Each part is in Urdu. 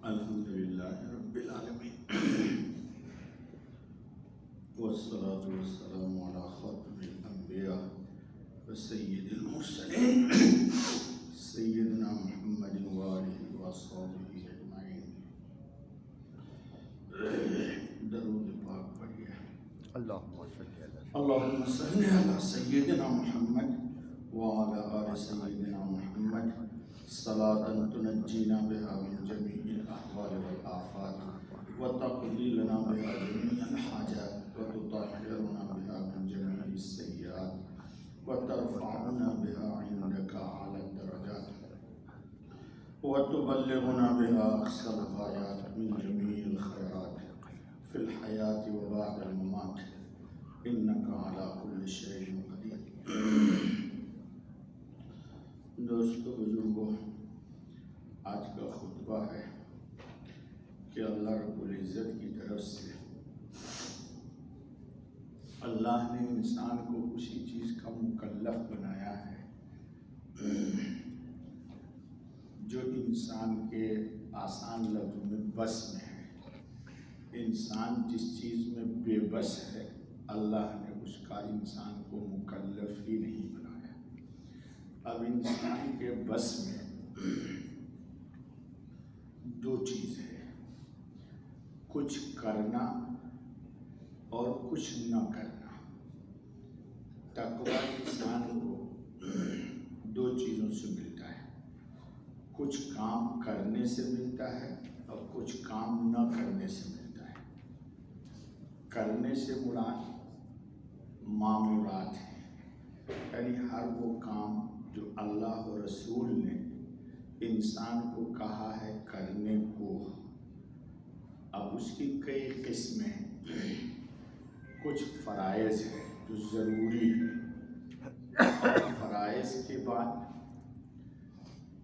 الحمدللہ رب العالمین والصلاة والسلام علی خاتم الانبیاء وسید المرسلین سیدنا محمد وآلہ واصحابہ اجمعین۔ درود پاک پڑھیے۔ اللہم صلی علی سیدنا محمد وعلی آل سیدنا محمد صلاة تنجینا بها من جمیع الاحوال والآفات وتقضی لنا بها جمیع الحاجات وتطهرنا بها من جمیع السیئات وترفعنا بها عندك اعلی الدرجات وتبلغنا بها اقصى الغایات من جمیع الخیرات فی الحیاة وبعد الممات انك على كل شيء قدیر۔ دوستو بزرگوں، آج کا خطبہ ہے کہ اللہ رب العزت کی طرف سے اللہ نے انسان کو اسی چیز کا مکلف بنایا ہے جو انسان کے آسان لفظ میں بس میں ہے۔ انسان جس چیز میں بے بس ہے اللہ نے اس کا انسان کو مکلف ہی نہیں بنایا۔ اب انسان کے بس میں دو چیز ہے، کچھ کرنا اور کچھ نہ کرنا۔ تقویٰ انسان کو دو چیزوں سے ملتا ہے، کچھ کام کرنے سے ملتا ہے اور کچھ کام نہ کرنے سے ملتا ہے۔ کرنے سے مراد معمورات ہیں، یعنی ہر وہ کام جو اللہ و رسول نے انسان کو کہا ہے کرنے کو۔ اب اس کی کئی قسمیں، کچھ فرائض ہے جو ضروری ہے، فرائض کے بعد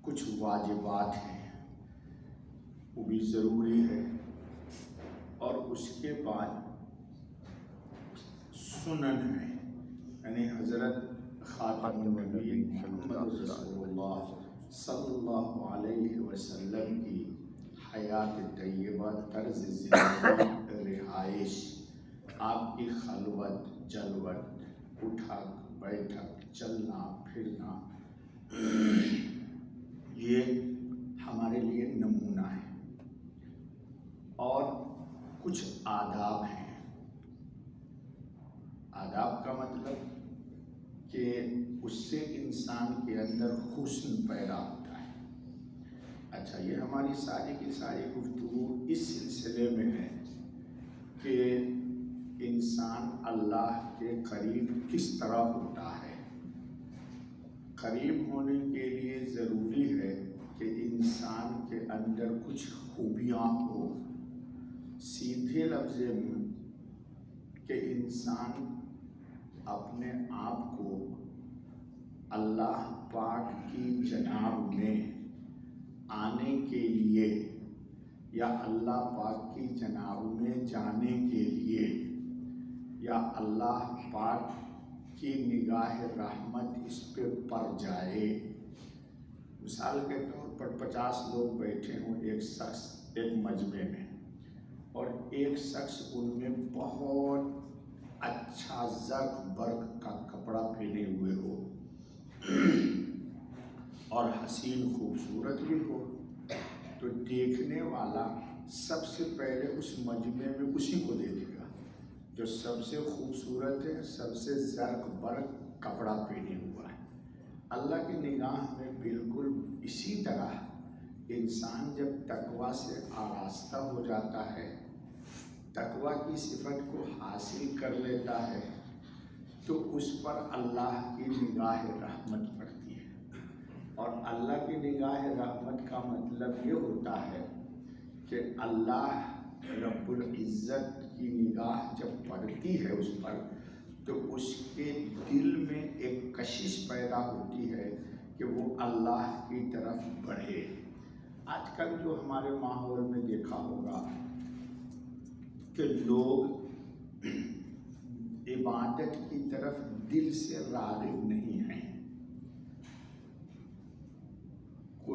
کچھ واجبات ہیں وہ بھی ضروری ہے، اور اس کے بعد سنن ہے، یعنی حضرت خاتم النبی محمد رسول اللہ صلی اللہ علیہ وسلم کی حیات طیبہ، طرز زندگی، رہائش، آپ کی خلوت، جلوت، اٹھک بیٹھک، چلنا پھرنا، یہ ہمارے لیے نمونہ ہے۔ اور کچھ آداب ہیں۔ آداب کا مطلب کہ اس سے انسان کے اندر حسن پیدا ہوتا ہے۔ اچھا، یہ ہماری ساری کی ساری گفتگو اس سلسلے میں ہے کہ انسان اللہ کے قریب کس طرح ہوتا ہے۔ قریب ہونے کے لیے ضروری ہے کہ انسان کے اندر کچھ خوبیاں ہوں۔ سیدھے لفظ میں کہ انسان اپنے آپ کو اللہ پاک کی جناب میں آنے کے لیے یا اللہ پاک کی جناب میں جانے کے لیے یا اللہ پاک کی نگاہ رحمت اس پہ پڑ جائے۔ مثال کے طور پر 50 لوگ بیٹھے ہوں ایک شخص ایک مجمع میں، اور ایک شخص ان میں بہت اچھا زرق برق کا کپڑا پہنے ہوئے ہو اور حسین خوبصورت بھی ہو، تو دیکھنے والا سب سے پہلے اس مجمع میں اسی کو دیکھے گا جو سب سے خوبصورت ہے، سب سے زرق برق کپڑا پہنے ہوا ہے۔ اللہ کی نگاہ میں بالکل اسی طرح انسان جب تقویٰ سے آراستہ ہو جاتا ہے، تقویٰ کی صفت کو حاصل کر لیتا ہے، تو اس پر اللہ کی نگاہ رحمت پڑتی ہے۔ اور اللہ کی نگاہ رحمت کا مطلب یہ ہوتا ہے کہ اللہ رب العزت کی نگاہ جب پڑتی ہے اس پر، تو اس کے دل میں ایک کشش پیدا ہوتی ہے کہ وہ اللہ کی طرف بڑھے۔ آج کل جو ہمارے ماحول میں دیکھا ہوگا کہ لوگ عبادت کی طرف دل سے راغب نہیں ہیں۔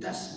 10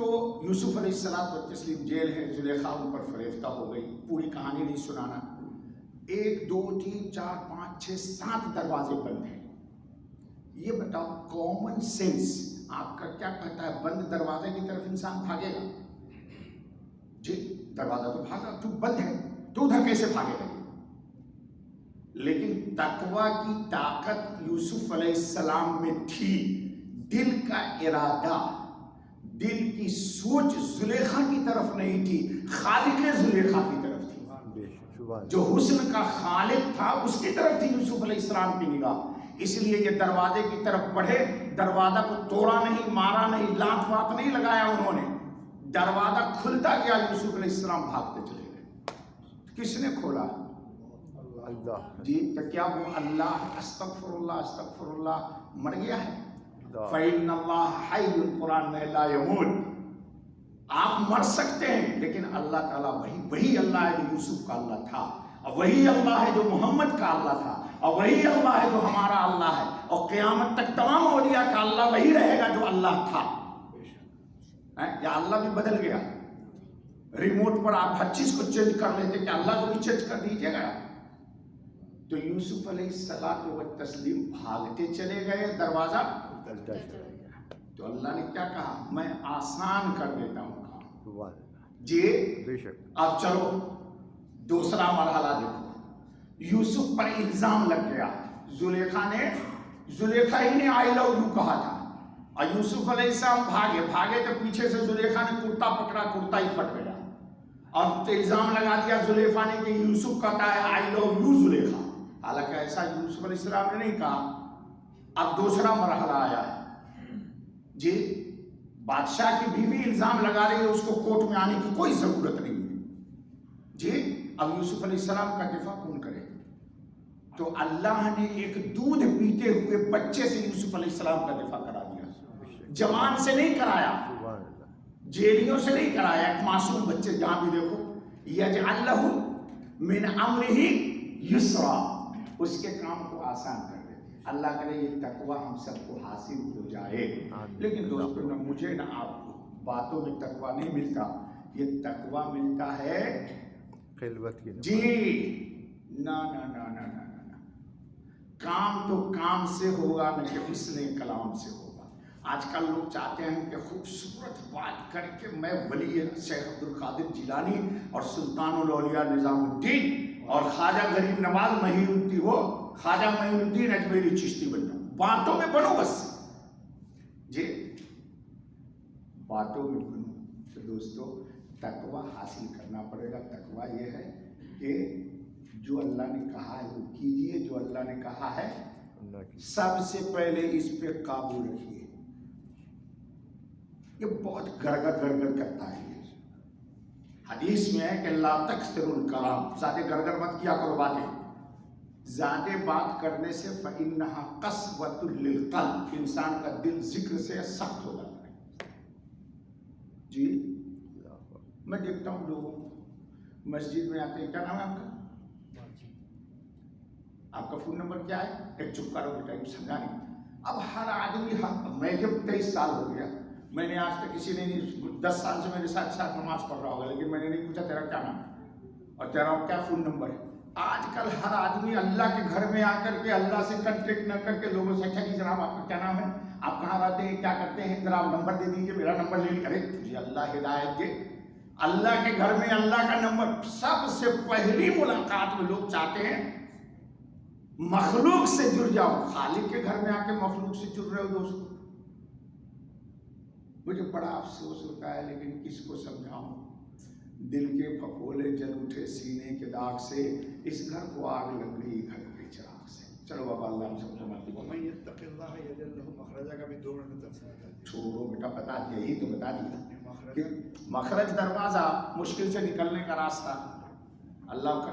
تو یوسف علیہ السلام و تسلیم جیل ہے، زلیخا ان پر فریفتہ ہو گئی. پوری کہانی نہیں سنانا. 1 2 3 4 5 6 7 دروازے بند ہیں. یہ بتاؤ کامن سینس آپ کا کیا کہتا ہے؟ بند دروازے کی طرف انسان بھاگے گا؟ جی دروازہ تو بھاگا، تو بند ہے تو ادھر کیسے بھاگے گا؟ لیکن تقوی کی طاقت یوسف علیہ السلام میں تھی. دل کا ارادہ، دل کی سوچ زلیخا کی طرف نہیں تھی، خالق زلیخا کی طرف تھی. جو حسن کا خالق تھا اس کی طرف تھی یوسف علیہ السلام کی نگاہ. اس لیے یہ دروازے کی طرف بڑھے. دروازہ کو توڑا نہیں، مارا نہیں، لات وات نہیں لگایا انہوں نے. دروازہ کھلتا گیا، یوسف علیہ السلام بھاگتے چلے گئے. کس نے کھولا؟ اللہ. جی تو کیا وہ اللہ استغفر اللہ مر گیا ہے؟ فَإِنَّ اللَّهَ حَيٌّ قرآن میں لا يموت. آپ مر سکتے ہیں لیکن اللہ تعالیٰ وہی اللہ ہے جو یوسف کا اللہ تھا، اور وہی اللہ ہے جو محمد کا اللہ تھا، اور وہی اللہ ہے جو ہمارا اللہ ہے، اور قیامت تک تمام اولیاء کا اللہ وہی رہے گا جو اللہ تھا. یا اللہ بھی بدل گیا؟ ریموٹ پر آپ ہر چیز کو چینج کر لیتے کہ اللہ کو بھی چینج کر دیجیے گا. تو یوسف علیہ السلام و تسلیم بھاگتے چلے گئے، دروازہ تو اللہ نے کیا کہا؟ میں آسان کر دیتا ہوں کام. جی بے شک. اب چلو دوسرا مرحلہ دیکھو. یوسف پر الزام لگ گیا. زلیخا ہی نے آئی لو یو کہا تھا، اور یوسف علیہ السلام بھاگے تو پیچھے سے زلیخا نے کرتا پکڑا، کرتا ہی پٹ گیا، اور الزام لگا دیا زلیخا نے کہ یوسف کہتا ہے آئی لو یو زلیخا. حالانکہ ایسا یوسف علیہ السلام نے نہیں کہا. اب دوسرا مرحلہ آیا ہے. جی بادشاہ کی بیوی الزام لگا رہی ہے، اس کو کورٹ میں آنے کی کوئی ضرورت نہیں ہے. جی اب یوسف علیہ السلام کا دفاع کون کرے؟ تو اللہ نے ایک دودھ پیتے ہوئے بچے سے یوسف علیہ السلام کا دفاع کرا دیا. جوان سے نہیں کرایا، جیلیوں سے نہیں کرایا، ایک معصوم بچے. جہاں بھی دیکھو یجعل لہ من امرہ یسرا، اس کے کام کو آسان کر دے. اللہ کرے یہ تقوی ہم سب کو حاصل ہو جائے. لیکن دوستو نہ مجھے نہ آپ کو باتوں میں تقوی نہیں ملتا، یہ تقوی ملتا ہے خلوت کی. جی نہ کام تو کام سے ہوگا، نہ کہ حسن کلام سے ہوگا. آج کل لوگ چاہتے ہیں کہ خوبصورت بات کر کے میں ولی شیخ عبد القادر جیلانی اور سلطان الاولیاء نظام الدین اور خواجہ غریب نواز خواجہ معین الدین اجمیری چشتی بن جاؤں. باتوں میں بنو بس. جی باتوں میں بنو. تو دوستو تقوی حاصل کرنا پڑے گا. تقوی یہ ہے کہ جو اللہ نے کہا ہے وہ کیجئے، جو اللہ نے کہا ہے سب سے پہلے اس پہ قابو رکھیے. یہ بہت گڑگڑ کرتا ہے. حدیث میں ہے کہ لا تکثروا الکلام، زیادہ گڑگڑ مت کیا کرو باتیں. زیادہ بات کرنے سے فإنها قسوة للقلب، انسان کا دل ذکر سے سخت ہو جاتا ہے. جی میں دیکھتا ہوں لوگ مسجد میں آتے ہیں. کیا نام ہے آپ کا؟ آپ کا فون نمبر کیا ہے؟ ایک چپ کرو بیٹا، سمجھا نہیں. اب ہر آدمی، میں جب 23 سال ہو گیا، میں نے آج تک کسی نے نہیں، 10 سال سے میرے ساتھ نماز پڑھ رہا ہوگا، لیکن میں نے نہیں پوچھا تیرا کیا نام ہے اور تیرا کیا فون نمبر ہے. آج کل ہر آدمی اللہ کے گھر میں آ کر کے اللہ سے کنٹیکٹ نہ کر کے لوگوں سے اچھا جی جناب آپ کا کیا نام ہے، آپ کہاں رہتے ہیں، کیا کرتے ہیں، ذرا آپ نمبر دے دیجیے، میرا نمبر لے لیجیے. ارے تجھے اللہ ہدایت دے. اللہ کے گھر میں اللہ کا نمبر. سب سے پہلی ملاقات میں لوگ چاہتے ہیں مخلوق سے جڑ جاؤ. خالق کے گھر میں آ کے مخلوق سے جڑ رہے ہو. دوستو مجھے بڑا افسوس ہوتا ہے، لیکن کس کو سمجھاؤں. دل کے پھپھولے جل اٹھے سینے کے داغ سے، اس گھر کو آگ لگ گئی گھر کے چراغ سے. چلو بابا اللہ ہم سب کو معافی چھوڑو بیٹا، بتا دیا، یہی تو بتا دیا کہ مخرج دروازہ، مشکل سے نکلنے کا راستہ اللہ کا